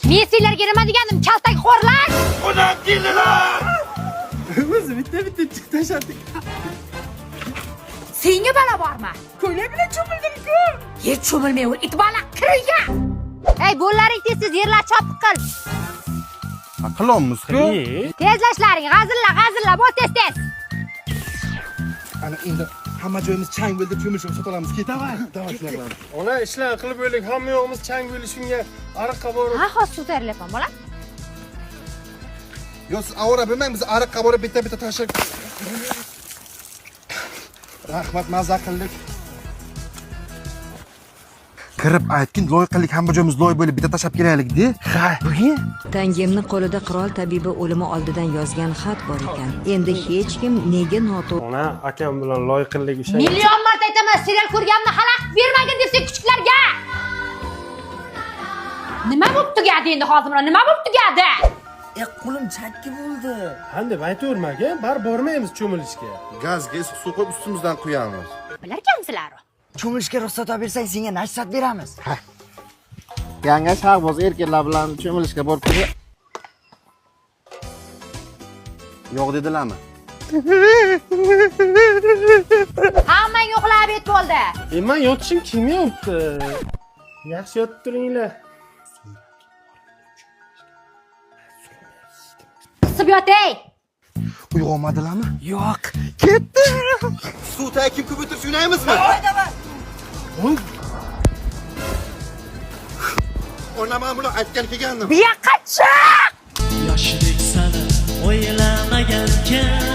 Men sizlarga nima degandim, kaltak xo'rlar. Ulan keldilar. O'zi bitta chiq tashladik. Senga balo bormi? Ko'ylak bilan cho'mildim-ku. Yer cho'milmay ol, it bala kirga. Ey, bo'llaring tez yerlar chopiq qil. Qilamiz-ku. Tezlashlaring, g'azilla, bo'l tez. Ana endi hamma joyimiz chang bo'ldi, cho'milishib sotamiz. Davay, shunaqa. Ona ishlar qilib o'ylik, hamma yo'g'imiz chang bo'lishunga ariqqa borib. Ha, hozir ko'tarilyapman, bola. Yo, siz avora bilmaymiz, ariqqa borib bitta tashib. Rahmat, mazza qildik. Kirib aytgin, loy qildik, hamma joyimiz loy bo'lib bitta tashab kelaylik-da. Ha, Tangemni qo'lida qirol tabibi o'limi oldidan yozgan xat bor ekan. Endi hech kim nega noto'g'ri Ona akam bilan loyiqillik o'sha. Million marta aytaman, serial ko'rganimni xalaqit bermagin desang kuchuklarga. Nima bo'lib tugadi endi hozir mana? Nima bo'lib tugadi? Qo'lim chakki bo'ldi. Handib aytaverma aka, bar bormaymiz cho'milishga. gazga issiq suv qo'yib ustimizdan quyamiz. Bilarkanmisizlar? Cho'milishga ruxsat bersang, senga nasihat beramiz. Yanga shahboz erkaklar bilan cho'milishga borib keldi. Yo'q dedilarmi? Hammang yo'qlab et bo'ldi. Men yotishim kelmayapti. Yaxshi yotib turinglar. Qisib yotay. Uyg'onmadilarmi? Yo'q. Ketdi. Suvda kim ko'p o'tirib o'ynaymizmi? Ona men buni aytgan kelgandim. Bu yoqqa chiq. Yoshlik sani o'ylamagankan